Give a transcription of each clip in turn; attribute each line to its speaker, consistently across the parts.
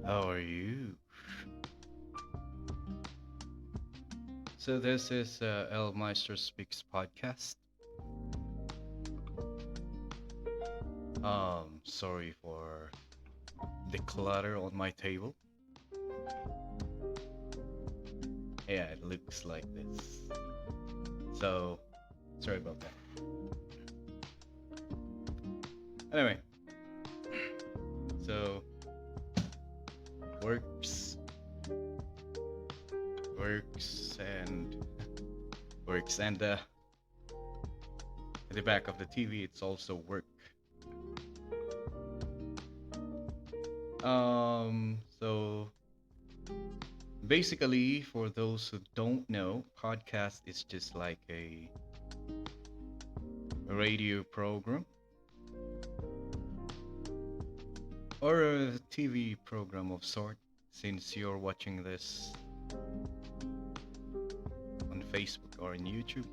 Speaker 1: How are you? So this is El Maestro Speaks podcast. Sorry for the clutter on my table. Yeah, it looks like this. So sorry about that. Anyway, so works, works, and works, and at the back of the TV, it's also work. So basically, for those who don't know, podcast is just like a radio program or a TV program of sort, since you're watching this on Facebook or on YouTube.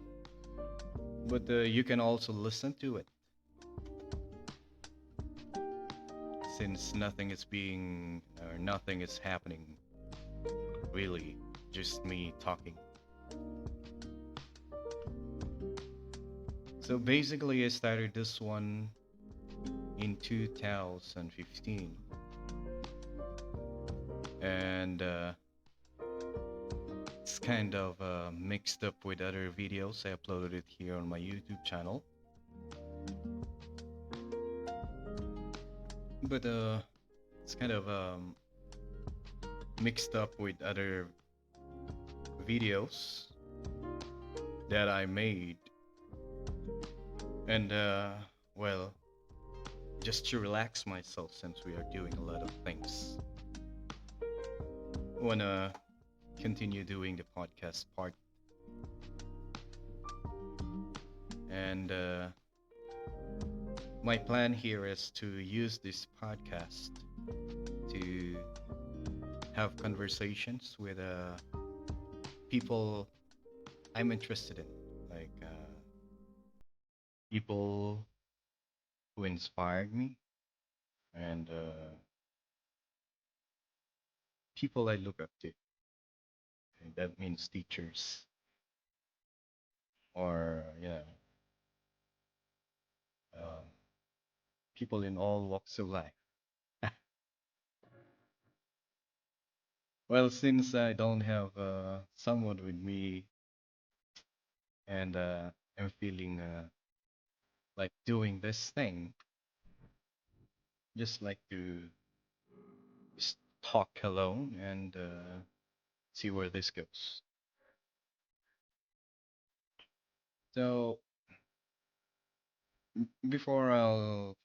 Speaker 1: But you can also listen to it, since nothing is being or nothing is happening really, just me talking. So basically, I started this one in 2015, and it's kind of mixed up with other videos. I uploaded it here on my YouTube channel, but it's kind of mixed up with other videos that I made, and well, just to relax myself since we are doing a lot of things. I wanna continue doing the podcast part, and my plan here is to use this podcast to have conversations with people I'm interested in, like people who inspired me, and people I look up to. And that means teachers or um, people in all walks of life. Well, since I don't have someone with me, and I'm feeling like doing this thing, just like to talk alone and see where this goes. So before I'll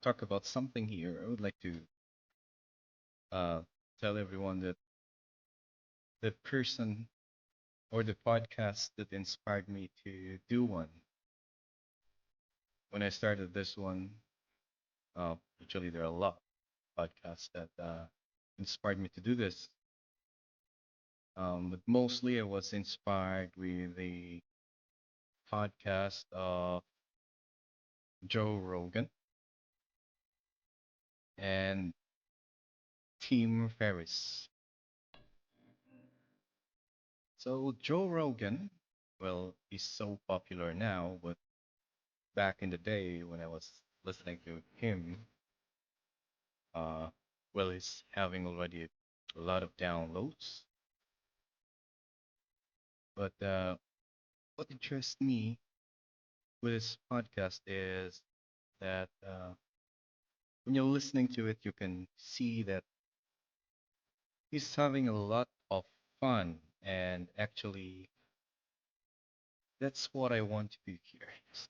Speaker 1: talk about something here, I would like to uh, tell everyone that the person or the podcast that inspired me to do one when I started this one. Actually, there are a lot of podcasts that inspired me to do this. But mostly, I was inspired with the podcast of Joe Rogan and Tim Ferriss. So Joe Rogan, well, he's so popular now, but back in the day when I was listening to him, uh, well, he's having already a lot of downloads. But what interests me with his podcast is that when you're listening to it, you can see that he's having a lot of fun, and actually, that's what I want to do here. Just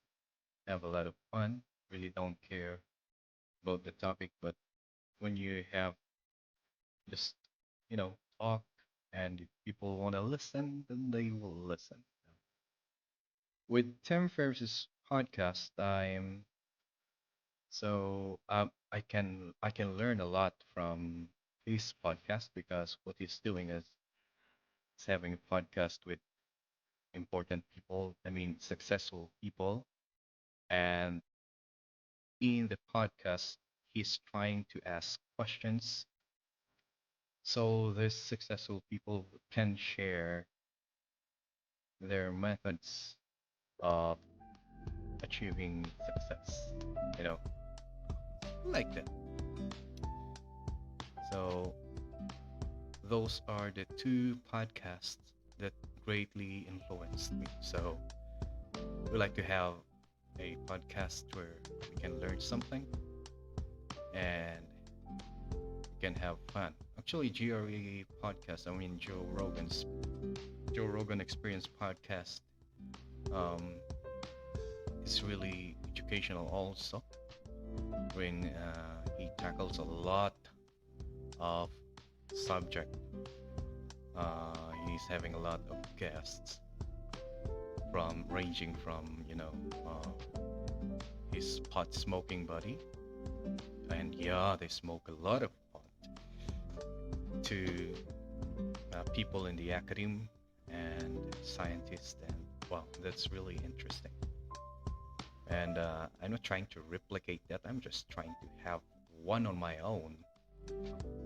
Speaker 1: have a lot of fun. Really don't care about the topic, but when you have just talk, and if people want to listen, then they will listen. With Tim Ferriss's podcast, I can learn a lot from his podcast, because what he's doing is he's having a podcast with important people, I mean successful people, and in the podcast he's trying to ask questions So these successful people can share their methods of achieving success, you know, like that. So those are the two podcasts that greatly influenced me. So we like to have a podcast where we can learn something and we can have fun. Actually, GRE podcast, I mean Joe Rogan Experience podcast, um, is really educational also. When he tackles a lot of subject, he's having a lot of guests from ranging from his pot smoking buddy, and yeah, they smoke a lot of pot, to people in the academe and scientists, and wow, that's really interesting. And I'm not trying to replicate that. I'm just trying to have one on my own,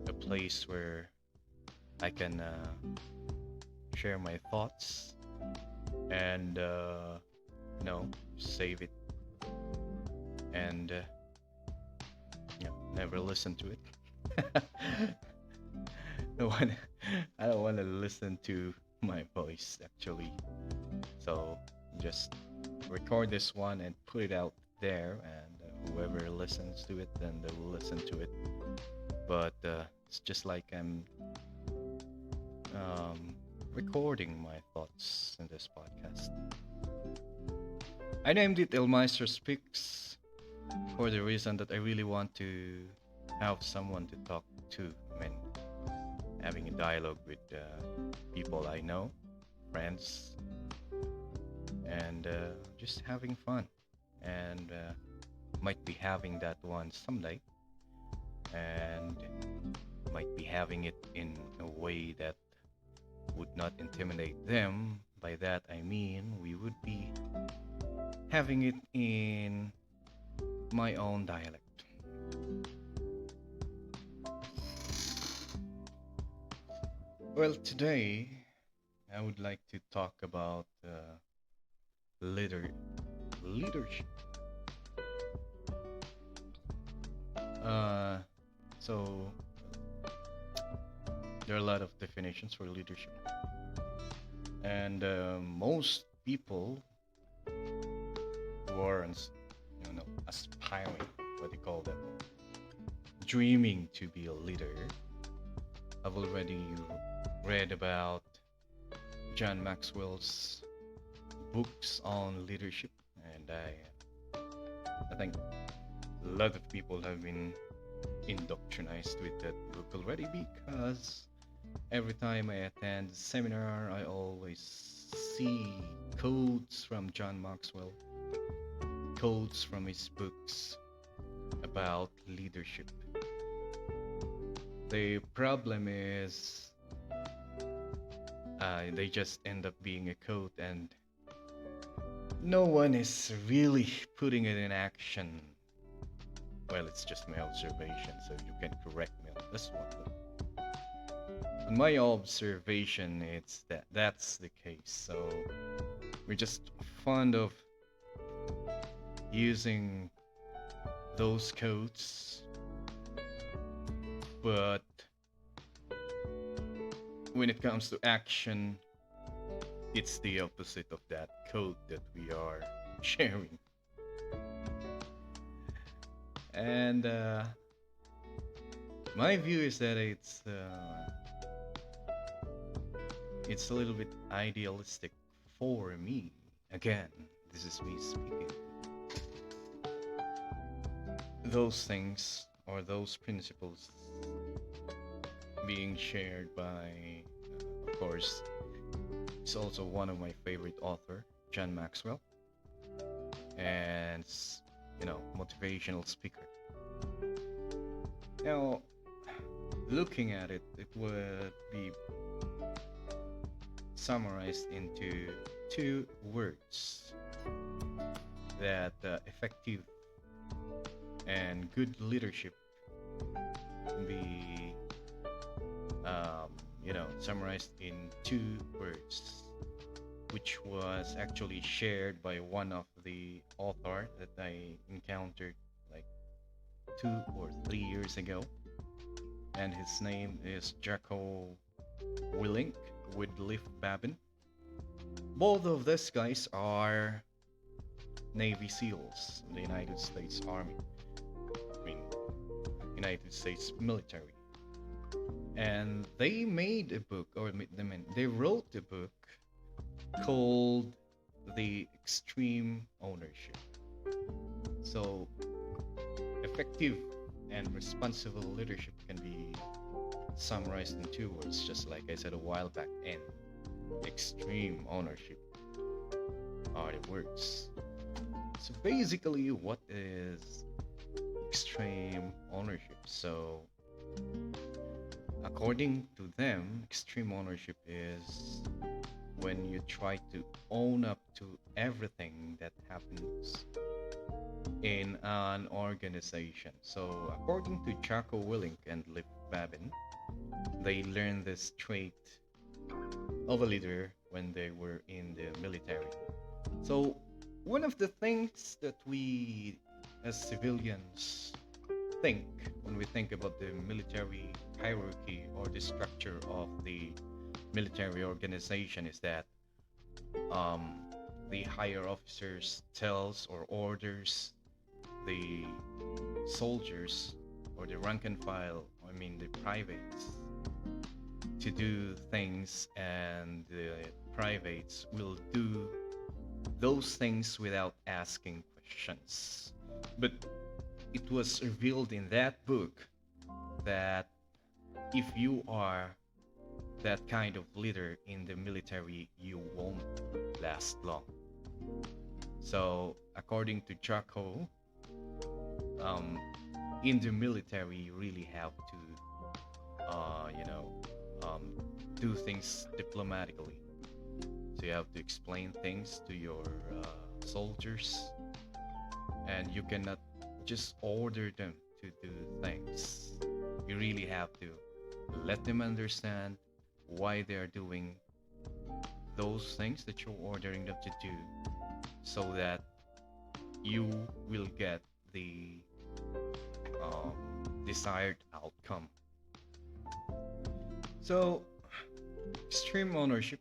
Speaker 1: a place where I can share my thoughts and save it and never listen to it. no one, I don't want to listen to my voice actually. So just record this one and put it out there, and whoever listens to it, then they will listen to it. But it's just like I'm recording my thoughts in this podcast. I named it El Maestro Speaks for the reason that I really want to have someone to talk to. I mean, having a dialogue with people I know, friends, and just having fun. And might be having that one someday, and might be having it in a way that would not intimidate them. By that I mean we would be having it in my own dialect. Well, today I would like to talk about leader leadership. Uh, so there are a lot of definitions for leadership, and most people who are aspiring, what do you call that, dreaming to be a leader, I've already read about John Maxwell's books on leadership, and I think a lot of people have been indoctrinized with that book already, because every time I attend a seminar, I always see quotes from John Maxwell, quotes from his books about leadership. The problem is they just end up being a quote, and no one is really putting it in action. Well, it's just my observation, so you can correct me on this one. But on my observation, it's that's the case. So we're just fond of using those quotes, but when it comes to action, it's the opposite of that quote that we are sharing. And my view is that it's a little bit idealistic for me. Again, this is me speaking. Those things or those principles being shared by, of course, it's also one of my favorite author, John Maxwell, and motivational speaker. Now, looking at it, it would be summarized into two words: that effective and good leadership can be um, summarized in two words, which was actually shared by one of the author that I encountered like 2 or 3 years ago, and his name is Jacko Willink with Leaf Babin. Both of these guys are Navy SEALs, the United States Army. I mean, United States military. And they made a book, or they wrote a book called The Extreme Ownership. So, effective and responsible leadership can be summarized in two words, just like I said a while back, and extreme ownership are the words. So, basically, what is extreme ownership? So, according to them, extreme ownership is when you try to own up to everything that happens in an organization. So, according to Jocko Willink and Liv Babin, they learned this trait of a leader when they were in the military. So, one of the things that we as civilians think when we think about the military hierarchy or the structure of the military organization is that um, the higher officers tells or orders the soldiers or the rank and file, I mean the privates, to do things, and the privates will do those things without asking questions. But it was revealed in that book that if you are that kind of leader in the military, you won't last long. So, according to Jocko, um, in the military, you really have to, do things diplomatically. So you have to explain things to your soldiers, and you cannot just order them to do things. You really have to let them understand why they are doing those things that you're ordering them to do, so that you will get the um, desired outcome. So, extreme ownership.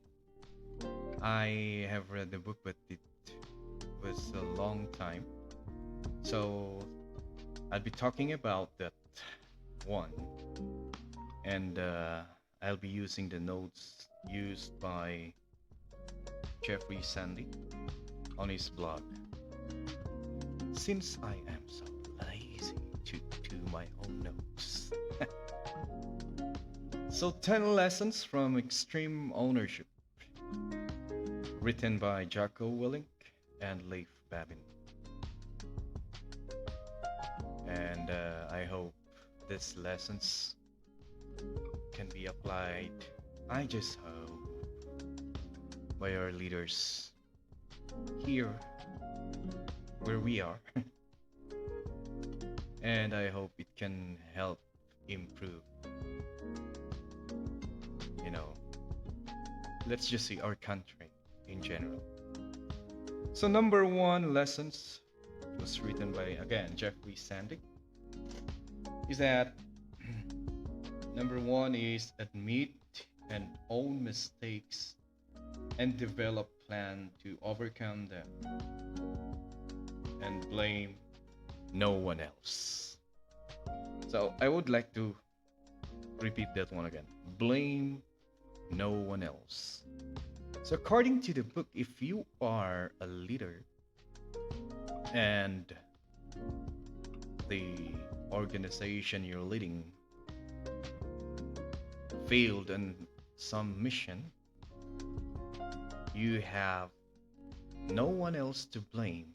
Speaker 1: I have read the book, but it was a long time. So, I'll be talking about that one, and I'll be using the notes used by Jeffrey Sandy on his blog. Since I am so lazy to do my own notes. So, 10 lessons from extreme ownership, written by Jocko Willink and Leif Babin. And I hope these lessons can be applied, I just hope, by our leaders here where we are. And I hope it can help improve, let's just see, our country in general. So, number one lessons was written by, again, Jeffrey Sandy, is that number one is admit and own mistakes and develop plan to overcome them, and blame no one else. So I would like to repeat that one again. Blame no one else. So according to the book, if you are a leader and the organization you're leading failed in some mission, you have no one else to blame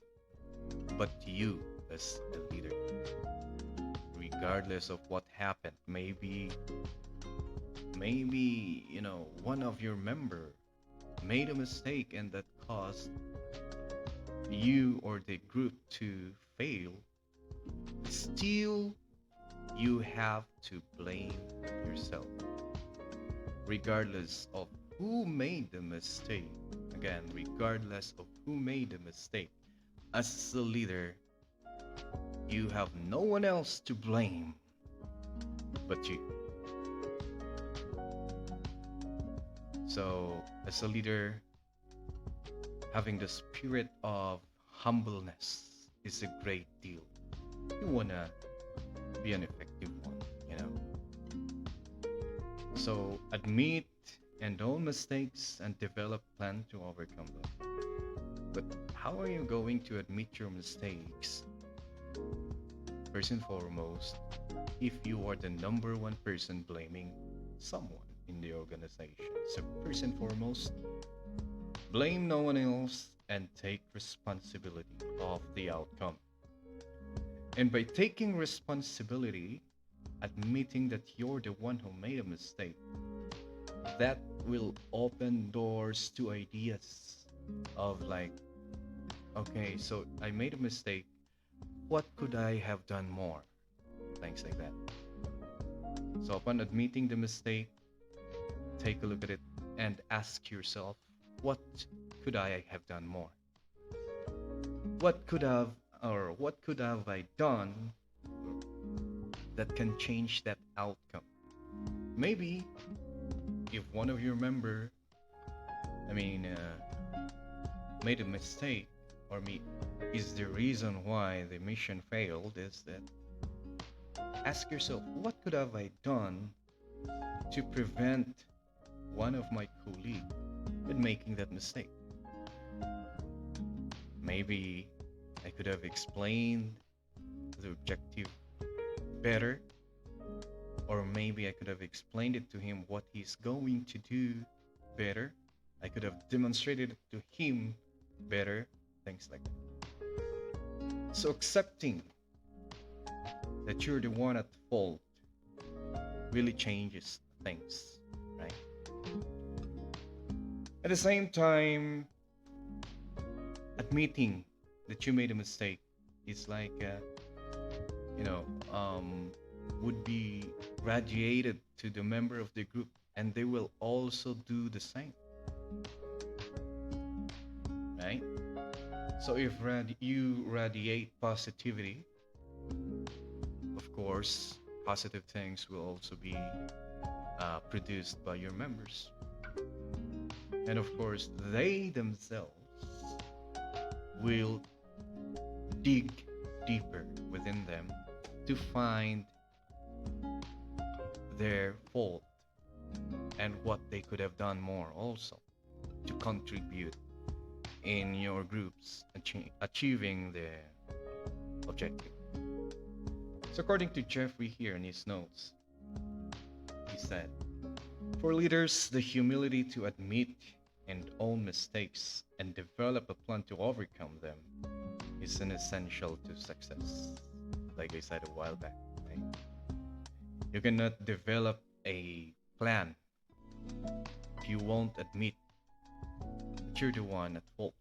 Speaker 1: but you as the leader. Regardless of what happened, maybe one of your member made a mistake and that caused you or the group to fail, still you have to blame yourself. regardless of who made the mistake. Again, regardless of who made the mistake, as a leader, you have no one else to blame but you. So, as a leader, having the spirit of humbleness is a great deal. You wanna be an effective one, you know. So admit and own mistakes and develop plan to overcome them. But how are you going to admit your mistakes? First and foremost, if you are the number one person blaming someone in the organization. So first and foremost, blame no one else and take responsibility of the outcome. And by taking responsibility, admitting that you're the one who made a mistake, that will open doors to ideas of like, okay, so I made a mistake. What could I have done more? Things like that. So upon admitting the mistake, take a look at it and ask yourself, what could I have done more? What could have what could have I done that can change that outcome? Maybe if one of your member, I mean, made a mistake or me is the reason why the mission failed, is that ask yourself, what could have I done to prevent one of my colleagues in making that mistake? Maybe I could have explained the objective better, or maybe I could have explained it to him what he's going to do better. I could have demonstrated it to him better, things like that. So accepting that you're the one at fault really changes things, right? At the same time, admitting that you made a mistake is like, you know, would be radiated to the member of the group, and they will also do the same, right? So if you radiate positivity, of course, positive things will also be produced by your members. And of course, they themselves will dig deeper within them to find their fault and what they could have done more also to contribute in your groups achieving their objective. So according to Jeffrey here in his notes, he said, for leaders, the humility to admit and own mistakes and develop a plan to overcome them is an essential to success. Like I said a while back, right? You cannot develop a plan if you won't admit that you're the one at fault.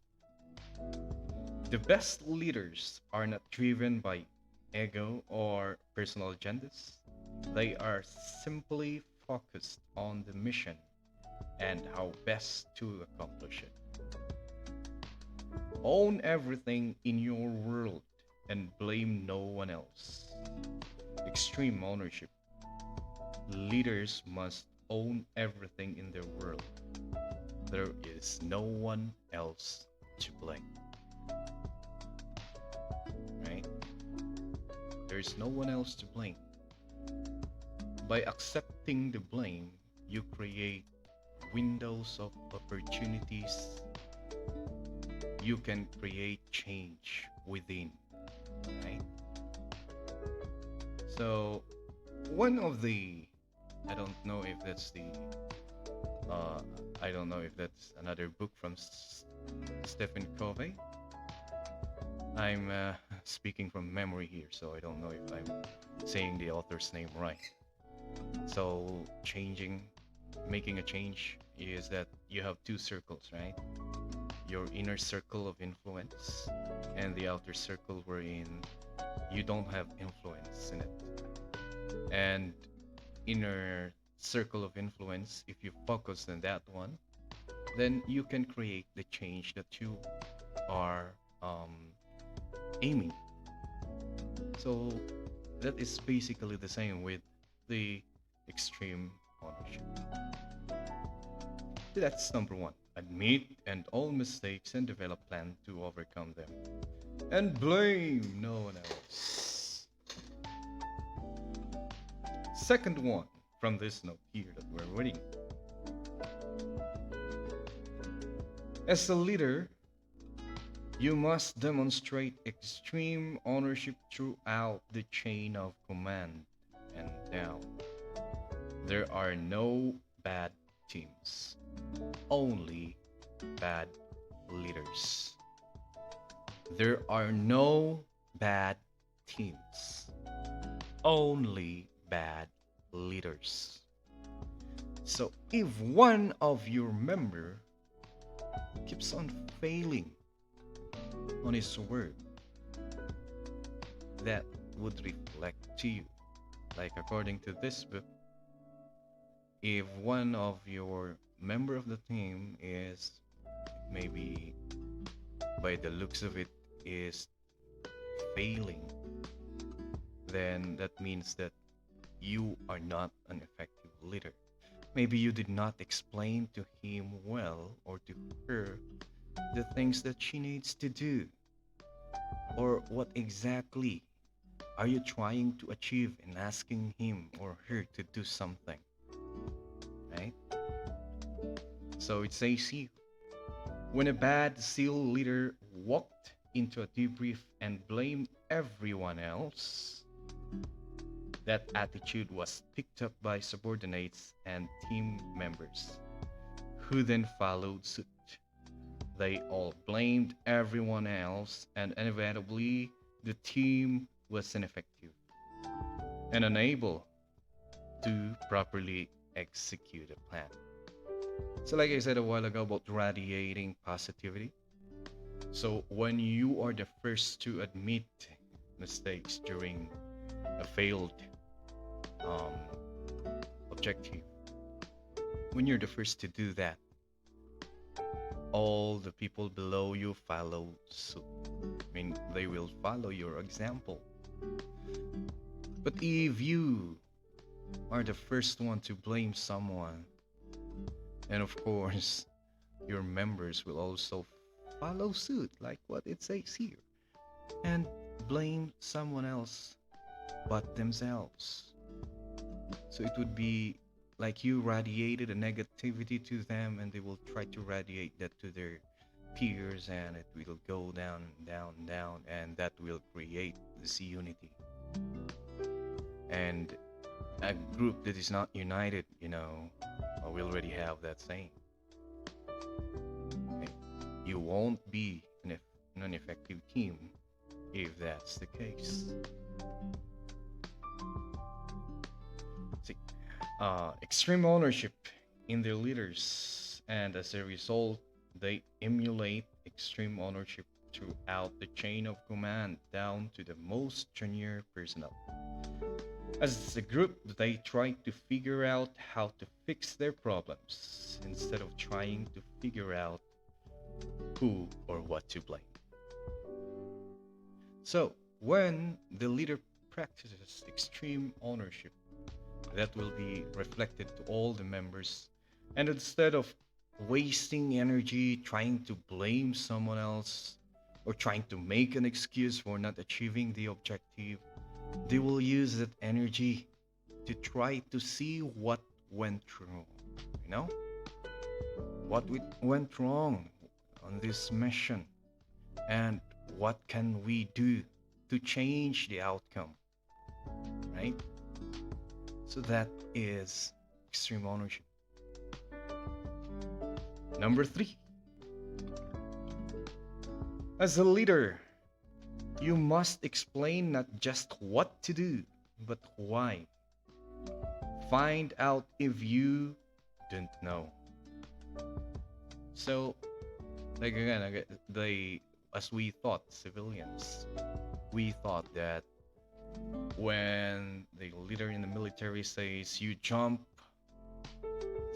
Speaker 1: The best leaders are not driven by ego or personal agendas. They are simply focused on the mission and how best to accomplish it. Own everything in your world and blame no one else. Extreme ownership. Leaders must own everything in their world. There is no one else to blame. Right? There is no one else to blame. By accepting the blame, you create windows of opportunities. You can create change within, right? So, one of the, I don't know if that's the, I don't know if that's another book from Stephen Covey. I'm speaking from memory here, so I don't know if I'm saying the author's name right. So, making a change is that you have two circles, right? Your inner circle of influence and the outer circle wherein you don't have influence in it. And inner circle of influence, if you focus on that one, then you can create the change that you are aiming. So that is basically the same with the extreme ownership. So that's number one. Admit and all mistakes and develop plan to overcome them. And blame no one else. Second one from this note here that we're reading. As a leader, you must demonstrate extreme ownership throughout the chain of command and down. There are no bad teams, only bad leaders. There are no bad teams, only bad leaders. So if one of your member keeps on failing on his word, that would reflect to you. Like according to this book, if one of your member of the team is maybe by the looks of it is failing, then that means that you are not an effective leader. Maybe you did not explain to him well or to her the things that she needs to do, or what exactly are you trying to achieve in asking him or her to do something, right? So it says here, when a bad SEAL leader walked into a debrief and blamed everyone else, that attitude was picked up by subordinates and team members, who then followed suit. They all blamed everyone else, and inevitably, the team was ineffective and unable to properly execute a plan. So, like I said a while ago about radiating positivity. So, when you are the first to admit mistakes during a failed um, objective, when you're the first to do that, all the people below you follow suit. I mean, they will follow your example. But if you are the first one to blame someone, and of course, your members will also follow suit, like what it says here, and blame someone else but themselves. So it would be like you radiated a negativity to them, and they will try to radiate that to their peers, and it will go down, down, down, and that will create this unity. And a group that is not united, we already have that saying. Okay? You won't be an effective team if that's the case. See, extreme ownership in their leaders, and as a result, they emulate extreme ownership throughout the chain of command down to the most junior personnel. As a group, they try to figure out how to fix their problems instead of trying to figure out who or what to blame. So, when the leader practices extreme ownership, that will be reflected to all the members. And instead of wasting energy trying to blame someone else or trying to make an excuse for not achieving the objective, they will use that energy to try to see what went wrong. You know? Went wrong on this mission, and what can we do to change the outcome, right? So that is extreme ownership. Number 3, as a leader, you must explain not just what to do, but why. Find out if you don't know. So, like again, as we thought, civilians, we thought that when the leader in the military says you jump,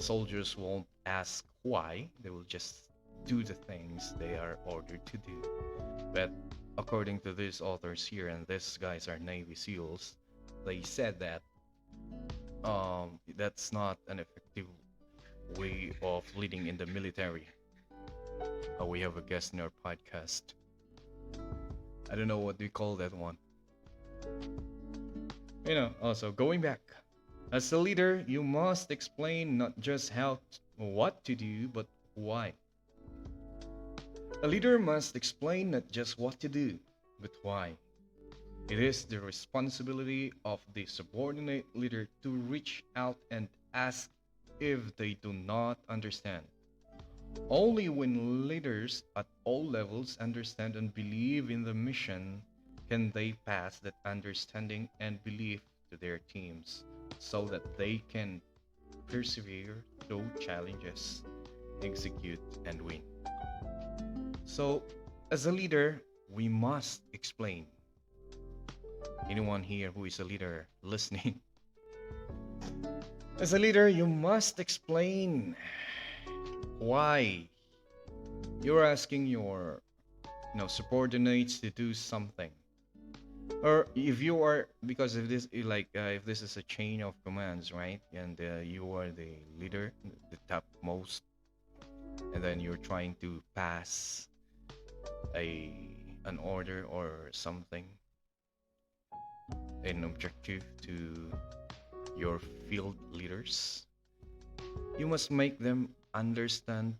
Speaker 1: Soldiers won't ask why, they will just do the things they are ordered to do. But according to these authors here, and these guys are Navy SEALs, they said that that's not an effective way of leading in the military. We have a guest in our podcast. I don't know what we call that one. Also going back, as a leader, you must explain not just what to do, but why. A leader must explain not just what to do, but why. It is the responsibility of the subordinate leader to reach out and ask if they do not understand. Only when leaders at all levels understand and believe in the mission can they pass that understanding and belief to their teams so that they can persevere through challenges, execute, and win. So, as a leader, we must explain. Anyone here who is a leader listening? As a leader, you must explain why you're asking your subordinates to do something. Or if you are, because if this is a chain of commands, right? And you are the leader, the topmost, and then you're trying to pass an order or something, an objective to your field leaders, you must make them understand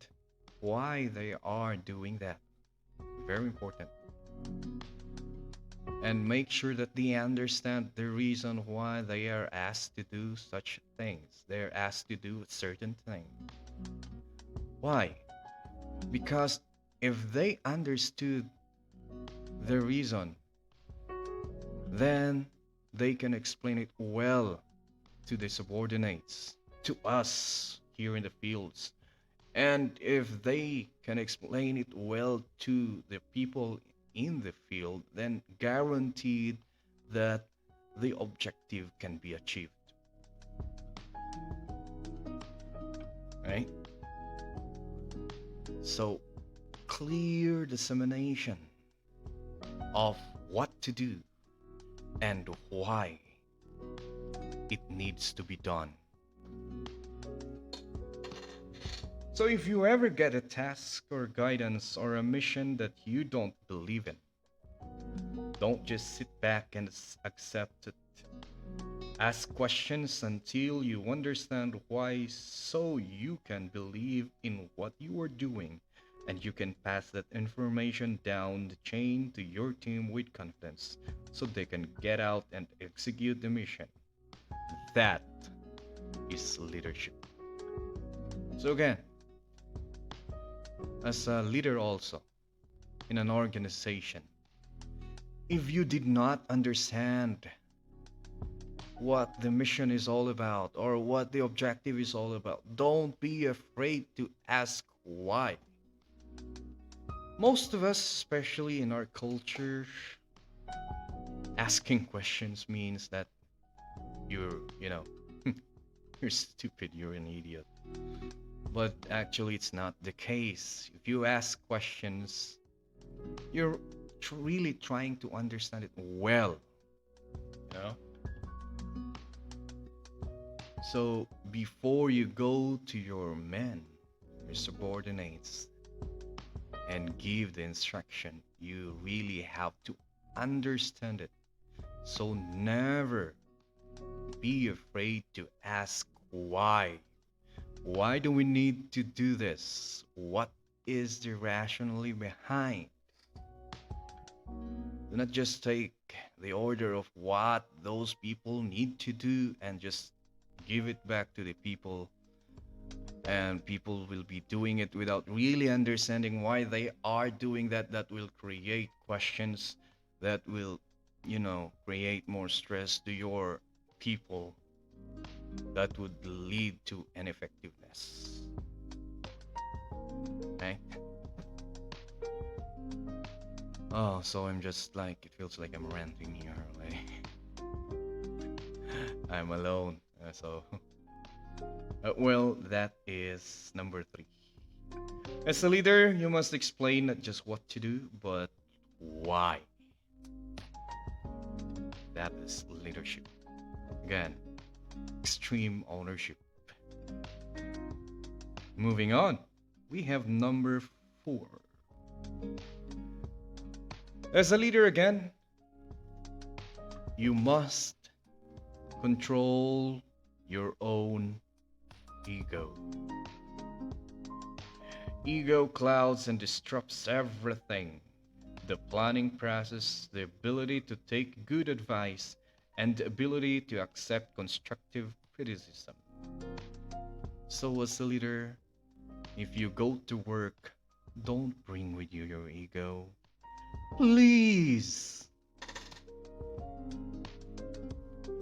Speaker 1: why they are doing that. Very important. And make sure that they understand the reason why they are asked to do such things. They're asked to do a certain thing. Why? Because if they understood the reason, then they can explain it well to the subordinates, to us here in the fields. And if they can explain it well to the people in the field, then guaranteed that the objective can be achieved. Right? So, clear dissemination of what to do and why it needs to be done. So if you ever get a task or guidance or a mission that you don't believe in, don't just sit back and accept it. Ask questions until you understand why, so you can believe in what you are doing and you can pass that information down the chain to your team with confidence so they can get out and execute the mission. That is leadership. So again, as a leader also in an organization, if you did not understand what the mission is all about or what the objective is all about, don't be afraid to ask why. Most of us, especially in our culture, asking questions means that you're you're stupid, you're an idiot. But actually, it's not the case. If you ask questions, you're really trying to understand it well. You know? So before you go to your men, your subordinates, and give the instruction, you really have to understand it. So never be afraid to ask why. Why do we need to do this? What is the rationale behind? Do not just take the order of what those people need to do and just give it back to the people, and people will be doing it without really understanding why they are doing that. That will create questions, that will create more stress to your people, that would lead to ineffectiveness. Okay. So I'm just like, it feels like I'm ranting here. Like I'm alone, so Well, that is number three. As a leader, you must explain not just what to do, but why. That is leadership. Again, extreme ownership. Moving on, we have number four. As a leader, again, you must control your own ego. Ego clouds and disrupts everything: the planning process, the ability to take good advice, and the ability to accept constructive criticism. So, as a leader, if you go to work, don't bring with you your ego. Please!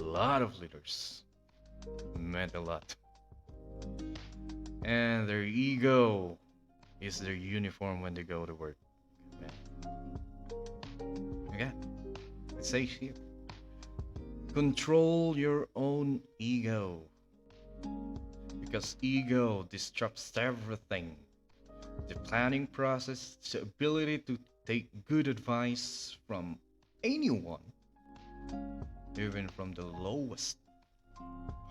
Speaker 1: A lot of leaders meant a lot. And their ego is their uniform when they go to work. Again, it says here, control your own ego. Because ego disrupts everything: the planning process, the ability to take good advice from anyone, even from the lowest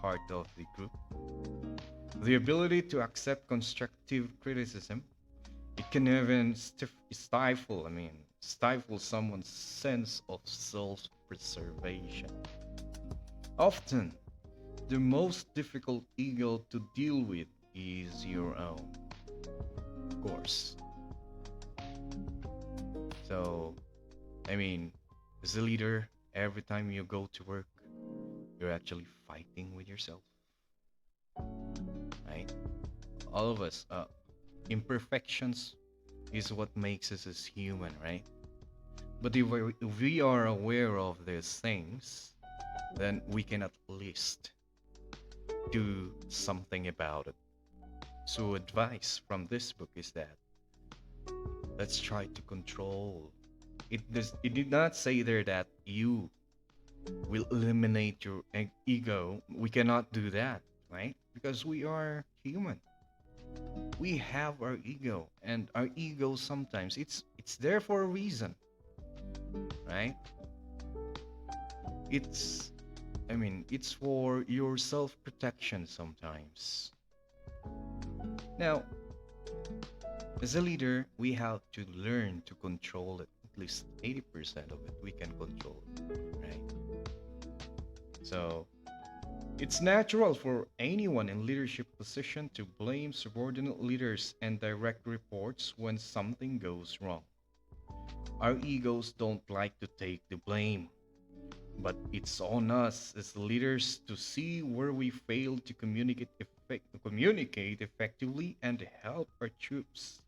Speaker 1: part of the group, the ability to accept constructive criticism. It can even stifle someone's sense of self-preservation. Often, the most difficult ego to deal with is your own, of course. So, I mean, as a leader, every time you go to work, you're actually fighting with yourself, right? All of us, imperfections is what makes us as human, right? But if we are aware of these things, then we can at least do something about it. So, advice from this book is that let's try to control. It did not say there that you will eliminate your ego. We cannot do that, right? Because we are human. We have our ego, and our ego sometimes it's there for a reason, right? It's it's for your self-protection sometimes. Now, as a leader, we have to learn to control it. At least 80% of it we can control, right? So, it's natural for anyone in leadership position to blame subordinate leaders and direct reports when something goes wrong. Our egos don't like to take the blame, but it's on us as leaders to see where we failed to communicate effectively and help our troops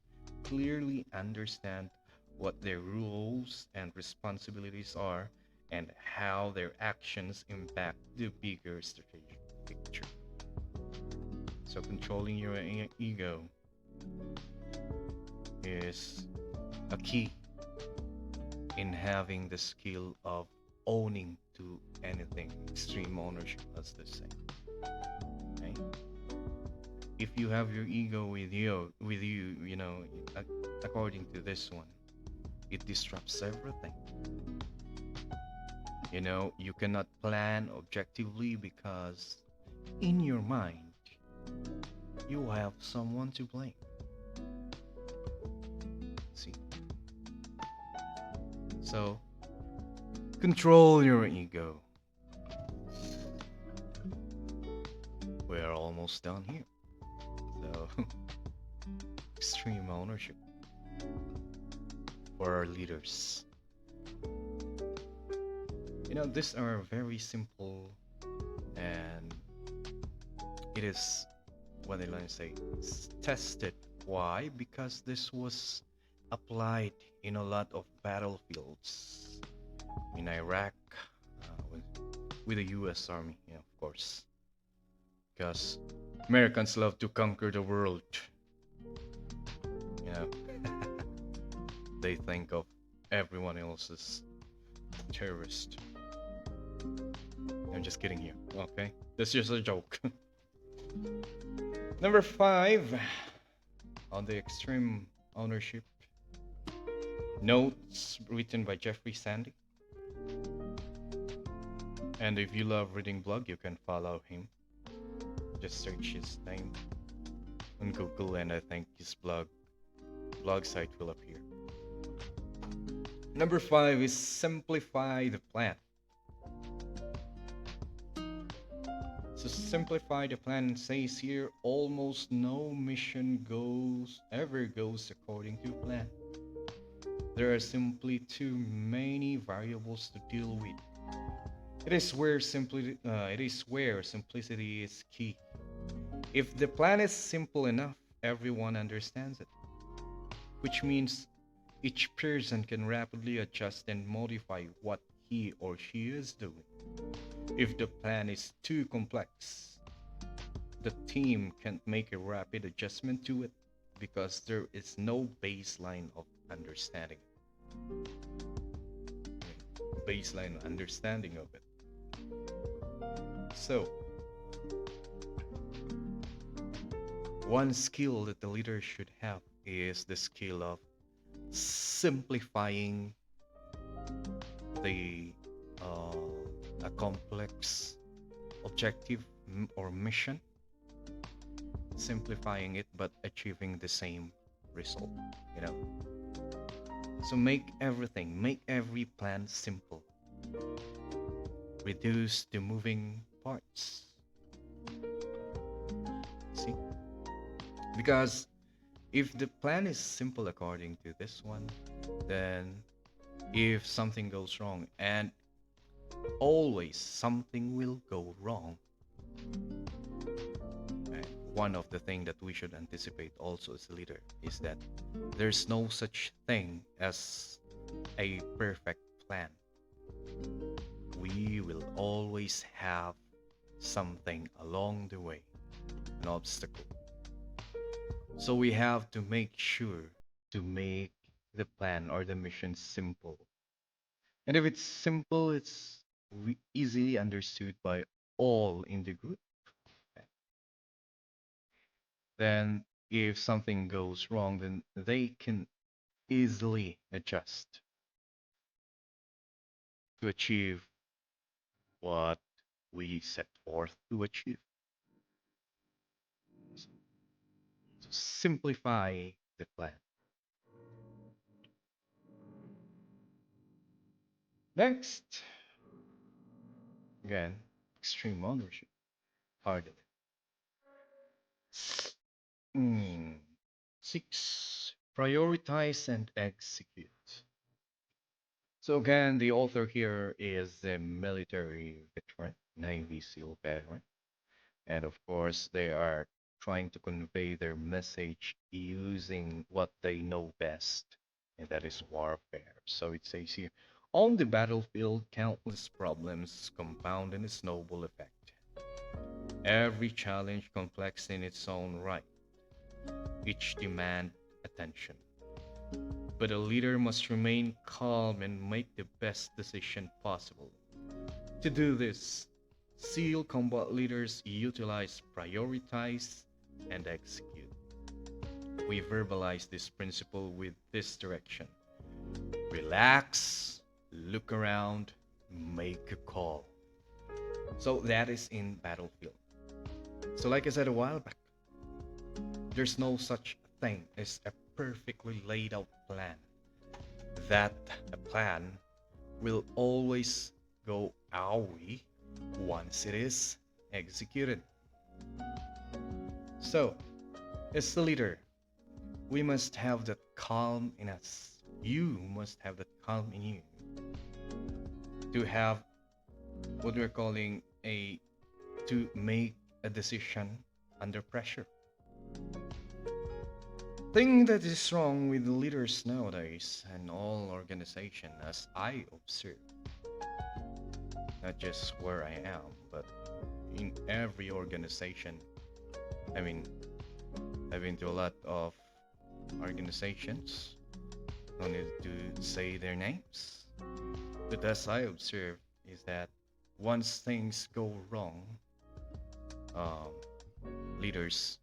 Speaker 1: clearly understand what their roles and responsibilities are and how their actions impact the bigger strategic picture. So, controlling your ego is a key in having the skill of owning to anything. Extreme ownership, as they say, right? If you have your ego according to this one, it disrupts everything. You cannot plan objectively because in your mind you have someone to blame. See? So, control your ego. We're almost done here. So, extreme ownership for our leaders. These are very simple, and it is what I like to say, it's tested. Why? Because this was applied in a lot of battlefields in Iraq, with the U.S. Army, of course, because Americans love to conquer the world. You know, they think of everyone else as terrorist. I'm just kidding here. Okay, that's just a joke. Number five on the extreme ownership, notes written by Jeffrey Sandy. And if you love reading blog, you can follow him. Just search his name on Google, and I think his blog site will appear. Number five is simplify the plan. So simplify the plan says here almost no mission ever goes according to plan. There are simply too many variables to deal with. It is where simplicity is key. If the plan is simple enough, everyone understands it, which means each person can rapidly adjust and modify what he or she is doing. If the plan is too complex, the team can't make a rapid adjustment to it because there is no baseline of understanding. Baseline understanding of it. So, one skill that the leader should have is the skill of simplifying the a complex objective or mission, simplifying it but achieving the same result, you know. So make every plan simple. Reduce the moving parts. See? Because if the plan is simple according to this one, then if something goes wrong, and always something will go wrong, and one of the things that we should anticipate also as a leader is that there's no such thing as a perfect plan. We will always have something along the way, an obstacle. So we have to make sure to make the plan or the mission simple. And if it's simple, it's easily understood by all in the group. Then if something goes wrong, then they can easily adjust to achieve what we set forth to achieve. So simplify the plan. Next, again, extreme ownership. Part of it. Mm. 6. Prioritize and execute. So again, the author here is a military veteran, Navy SEAL veteran. And of course, they are trying to convey their message using what they know best, and that is warfare. So it says here, on the battlefield, countless problems compound in a snowball effect. Every challenge complex in its own right, each demand attention. But a leader must remain calm and make the best decision possible. To do this, SEAL combat leaders utilize prioritize and execute. We verbalize this principle with this direction: relax, look around, make a call. So that is in battlefield. So, like I said a while back, there's no such thing as a perfectly laid out plan. That a plan will always go owie once it is executed. So, as the leader, we must have that calm in us. You must have that calm in you to have what we're calling to make a decision under pressure. Thing that is wrong with leaders nowadays and all organization, as I observe, not just where I am, but in every organization. I mean, I've been to a lot of organizations. No need to say their names. But as I observe is that once things go wrong, um, leaders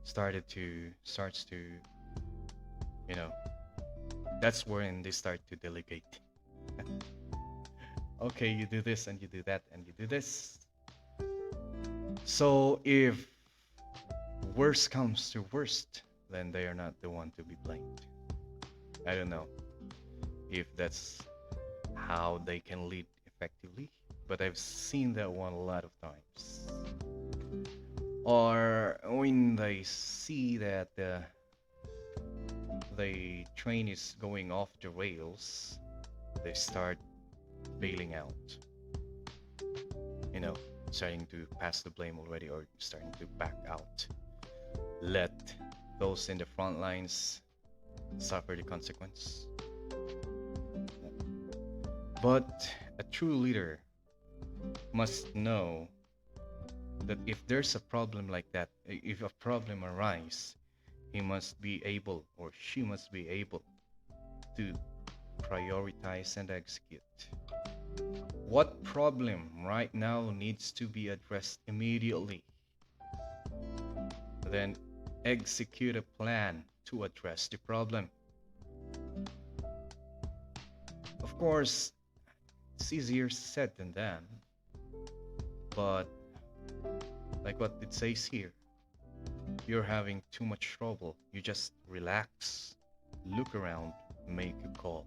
Speaker 1: starts to, you know, that's when they start to delegate. Okay, you do this and you do that and you do this. So if worst comes to worst, then they are not the one to be blamed. I don't know if that's how they can lead effectively, but I've seen that one a lot of times. Or when they see that the train is going off the rails, they start bailing out. You know, starting to pass the blame already or starting to back out. Let those in the front lines suffer the consequence. But a true leader must know that if there's a problem like that, if a problem arises, he must be able or she must be able to prioritize and execute. What problem right now needs to be addressed immediately? Then execute a plan to address the problem. Of course, it's easier said than done, but like what it says here, you're having too much trouble, you just relax, look around, make a call.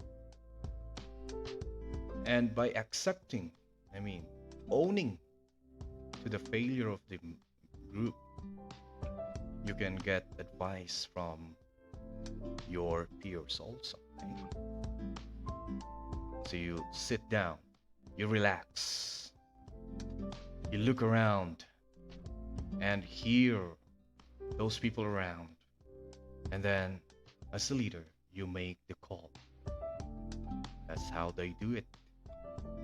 Speaker 1: And by accepting, owning to the failure of the group, you can get advice from your peers also. Okay? So you sit down, you relax, you look around and hear those people around, and then as a leader you make the call. That's how they do it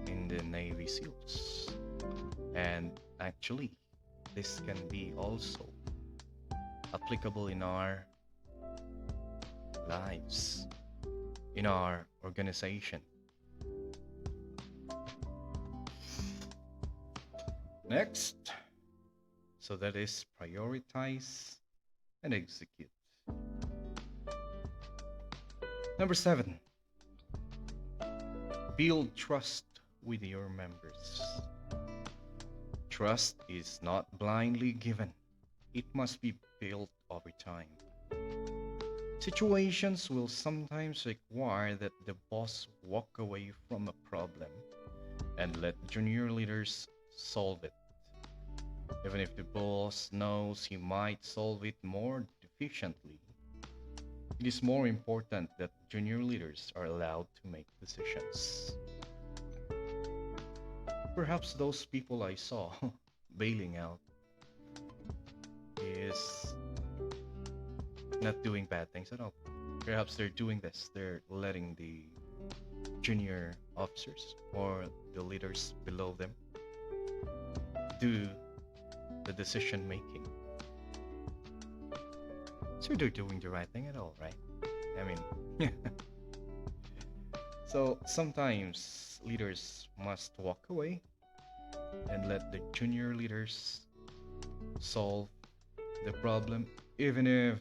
Speaker 1: in the Navy SEALs. And actually this can be also applicable in our lives, in our organization. Next, so that is prioritize and execute. Number 7, build trust with your members. Trust is not blindly given. It must be built over time. Situations will sometimes require that the boss walk away from a problem and let junior leaders solve it. Even if the boss knows he might solve it more efficiently, it is more important that junior leaders are allowed to make decisions. Perhaps those people I saw bailing out is not doing bad things at all. Perhaps they're doing this. They're letting the junior officers or the leaders below them do the decision making. So they're doing the right thing at all, right? So sometimes leaders must walk away and let the junior leaders solve the problem, even if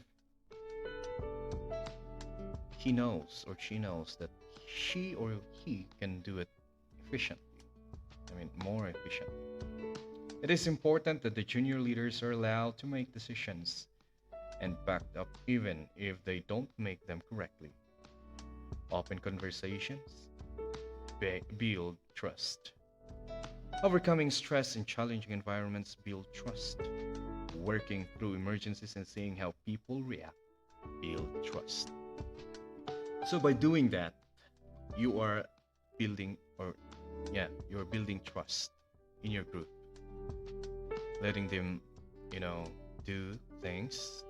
Speaker 1: he knows or she knows that she or he can do it efficiently. More efficiently. It is important that the junior leaders are allowed to make decisions and backed up even if they don't make them correctly. Open conversations build trust. Overcoming stress in challenging environments build trust. Working through emergencies and seeing how people react build trust. So by doing that, you are building you're building trust in your group. Letting them, do things.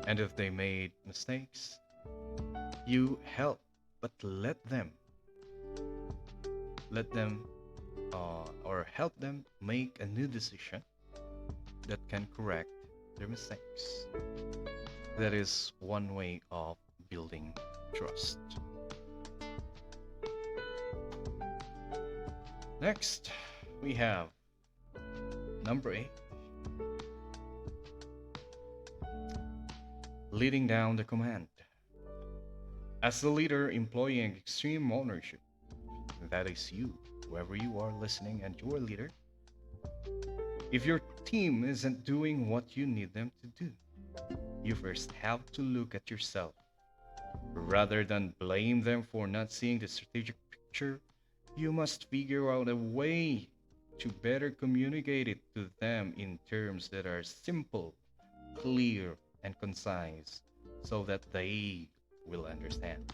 Speaker 1: And if they made mistakes, you help, but let them or help them make a new decision that can correct their mistakes. That is one way of building trust. Next, we have number 8, leading down the command. As the leader employing extreme ownership, that is you, whoever you are listening and you're a leader. If your team isn't doing what you need them to do, you first have to look at yourself. Rather than blame them for not seeing the strategic picture, you must figure out a way to better communicate it to them in terms that are simple, clear, and concise so that they will understand.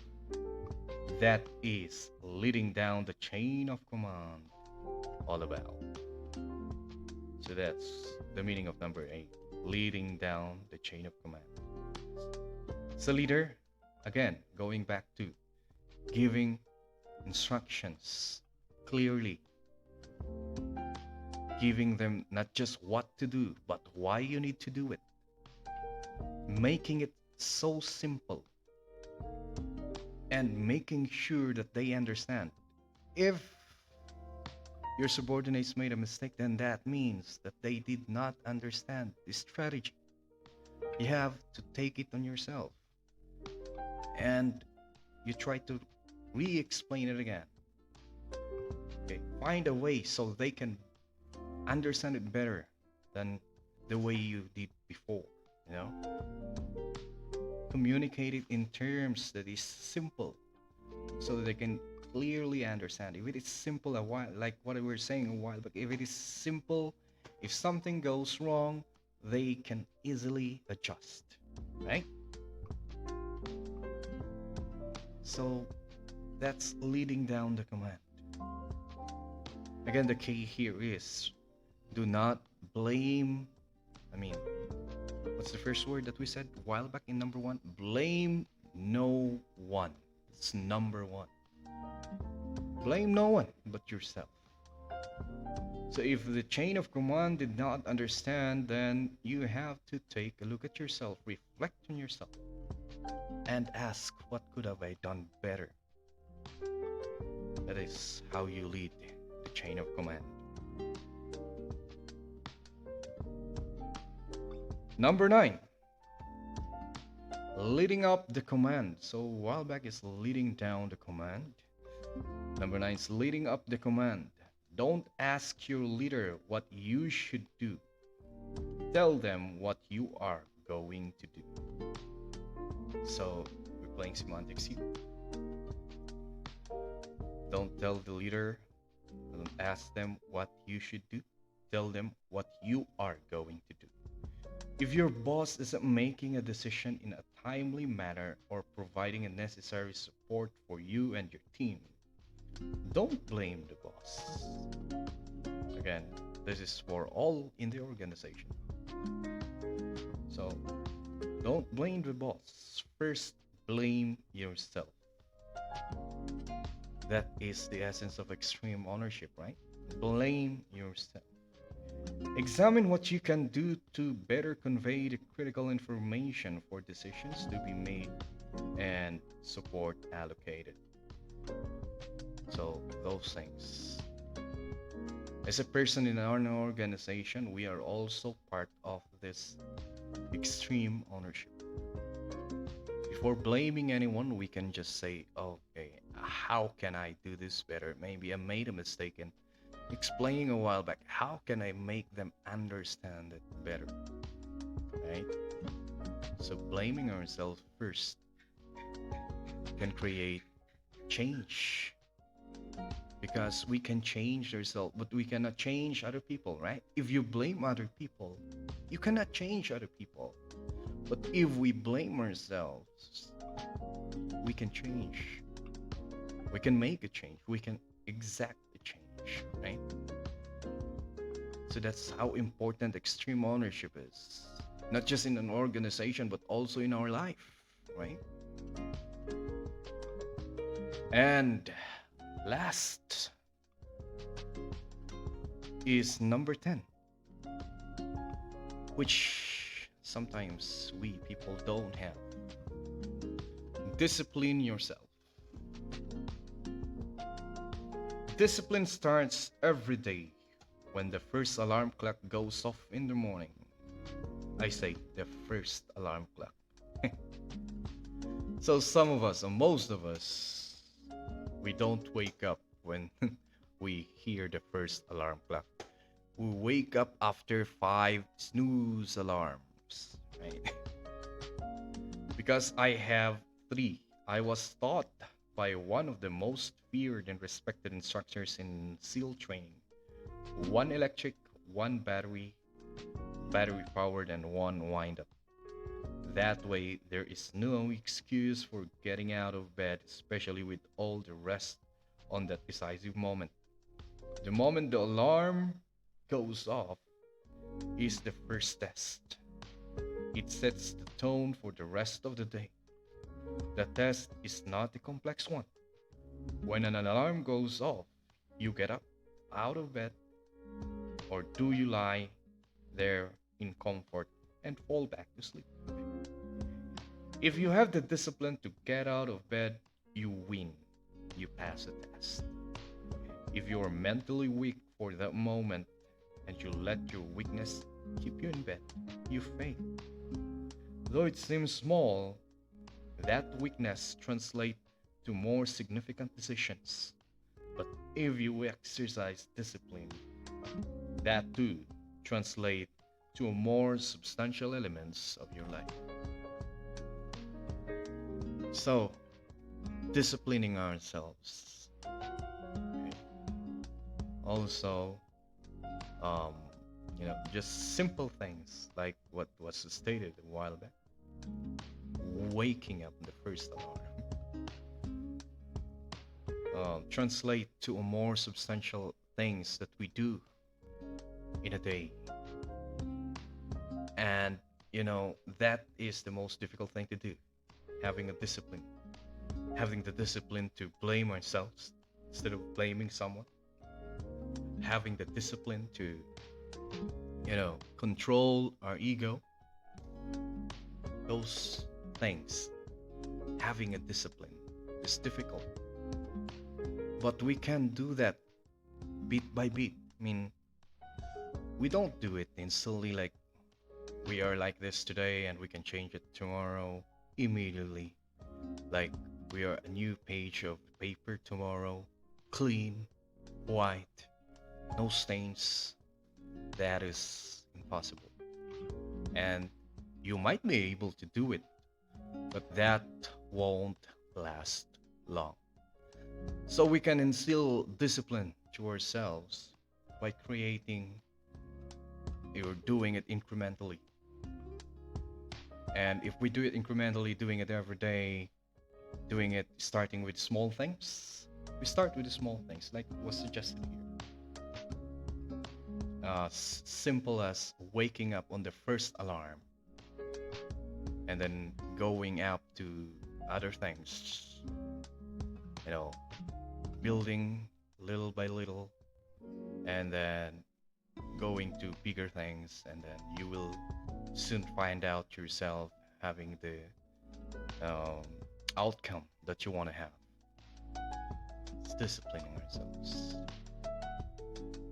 Speaker 1: That is leading down the chain of command all about. So that's the meaning of number 8, leading down the chain of command. So, leader, again, going back to giving instructions clearly, giving them not just what to do, but why you need to do it, making it so simple, and making sure that they understand. If your subordinates made a mistake, then that means that they did not understand the strategy. You have to take it on yourself and you try to re-explain it again. Okay, find a way so they can understand it better than the way you did before. You know, communicate it in terms that is simple, so that they can clearly understand. If it is simple, a while like what we were saying a while back, if it is simple, if something goes wrong, they can easily adjust, right? So that's leading down the command. Again, the key here is do not blame. I mean, what's the first word that we said a while back in number 1? Blame no one. It's number 1. Blame no one but yourself. So if the chain of command did not understand, then you have to take a look at yourself, reflect on yourself, and ask, what could have I done better? That is how you lead the chain of command. Number 9, leading up the command. So a while back is leading down the command. Number 9 is leading up the command. Don't ask your leader what you should do. Tell them what you are going to do. So we're playing semantics here. Don't tell the leader, don't ask them what you should do. Tell them what you are going to do. If your boss isn't making a decision in a timely manner or providing a necessary support for you and your team, don't blame the boss. Again, this is for all in the organization. So don't blame the boss. First, blame yourself. That is the essence of extreme ownership, right? Blame yourself. Examine what you can do to better convey the critical information for decisions to be made and support allocated. So those things. As a person in our organization, we are also part of this extreme ownership. Before blaming anyone, we can just say, okay, how can I do this better? Maybe I made a mistake in explaining a while back. How can I make them understand it better? Right? So blaming ourselves first can create change, because we can change ourselves, but we cannot change other people, right? If you blame other people, you cannot change other people. But if we blame ourselves, we can change. We can make a change. We can exact a change, right? So that's how important extreme ownership is. Not just in an organization, but also in our life, right? And last is number 10, which sometimes we people don't have. Discipline yourself. Discipline starts every day when the first alarm clock goes off in the morning. I say the first alarm clock. So some of us, or most of us, we don't wake up when we hear the first alarm clock. We wake up after five snooze alarms, right? Because I have three. I was taught by one of the most feared and respected instructors in SEAL training. One electric, one battery powered, and one wind up. That way, there is no excuse for getting out of bed, especially with all the rest on that decisive moment. The moment the alarm goes off is the first test. It sets the tone for the rest of the day. The test is not a complex one. When an alarm goes off, you get up out of bed, or do you lie there in comfort and fall back to sleep? If you have the discipline to get out of bed, you win. You pass a test. If you are mentally weak for that moment and you let your weakness keep you in bed, you fail. Though it seems small, that weakness translates to more significant decisions. But if you exercise discipline, that too translates to more substantial elements of your life. So, disciplining ourselves. Okay. Also, um, just simple things like what was stated a while back. Waking up the first alarm. Translate to a more substantial things that we do in a day. And, that is the most difficult thing to do. Having a discipline. Having the discipline to blame ourselves instead of blaming someone. Having the discipline to, control our ego. Those things, having a discipline is difficult. But we can do that bit by bit. I mean, we don't do it instantly like we are like this today and we can change it tomorrow immediately. Like we are a new page of paper tomorrow, clean, white, no stains. That is impossible. And you might be able to do it, but that won't last long. So we can instill discipline to ourselves by creating or doing it incrementally. And if we do it incrementally, doing it every day, doing it starting with small things, we start with the small things, like was suggested here. Simple as waking up on the first alarm and then going up to other things, you know, building little by little, and then going to bigger things, and then you will soon find out yourself having the um, outcome that you want to have. It's disciplining ourselves.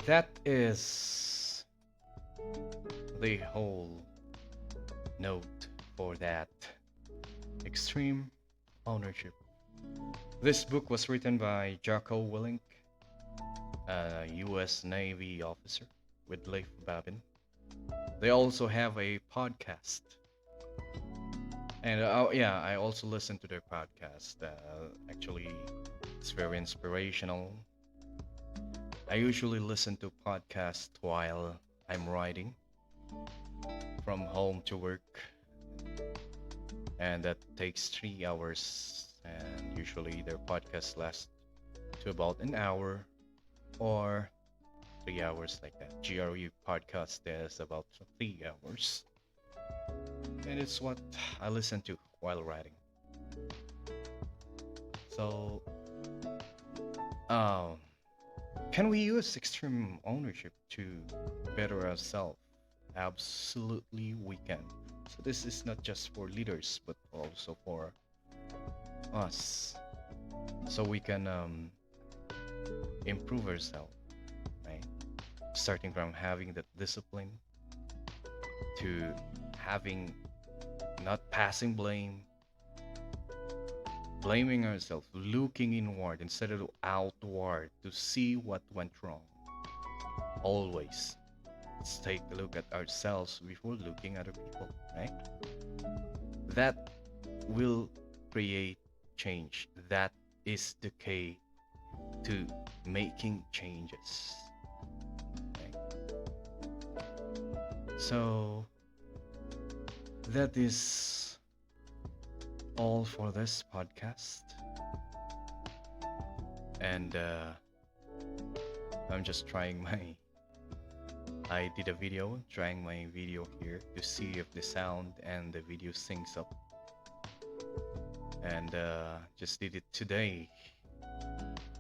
Speaker 1: That is the whole note for that extreme ownership. This book was written by Jocko Willink, a U.S. Navy officer with Leif Babin. They also have a podcast. And yeah, I also listen to their podcast. Actually, it's very inspirational. I usually listen to podcasts while I'm riding from home to work, and that takes 3 hours. And usually their podcast lasts to about an hour or 3 hours, like that. GRU podcast is about 3 hours, and it's what I listen to while riding. So, um, can we use extreme ownership to better ourselves? Absolutely, we can. So this is not just for leaders, but also for us. So we can improve ourselves, right? Starting from having that discipline to having not passing blame, blaming ourselves, looking inward instead of outward to see what went wrong. Always, let's take a look at ourselves before looking at other people, right? That will create change. That is the key to making changes. Okay? So that is all for this podcast. And I'm just trying my. I did a video, trying my video here to see if the sound and the video syncs up. And just did it today,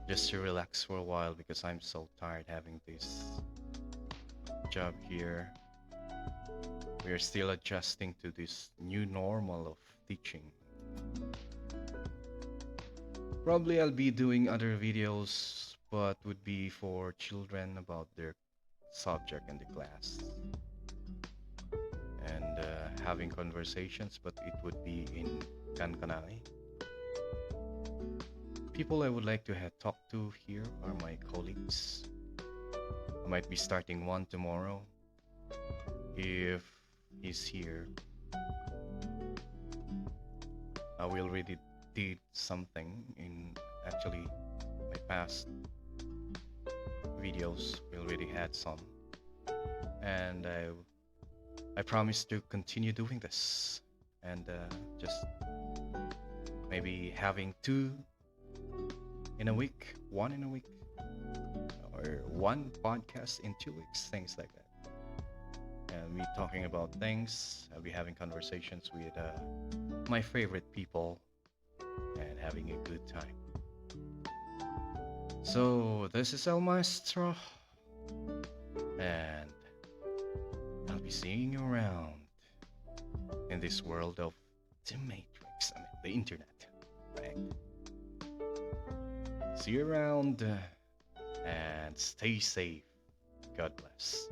Speaker 1: just to relax for a while because I'm so tired having this job here. We are still adjusting to this new normal of teaching. Probably I'll be doing other videos, but would be for children about their subject in the class. And having conversations, but it would be in Kankanai. People I would like to talk to here are my colleagues. I might be starting one tomorrow if he's here. We already did something in actually my past videos. We already had some, and I promise to continue doing this, and just maybe having two in a week, one in a week, or one podcast in 2 weeks, things like that. And we talking about things. I'll be having conversations with my favorite people and having a good time. So this is El Maestro, and I'll be seeing you around in this world of the Matrix. I mean, the internet, right? See you around and stay safe. God bless.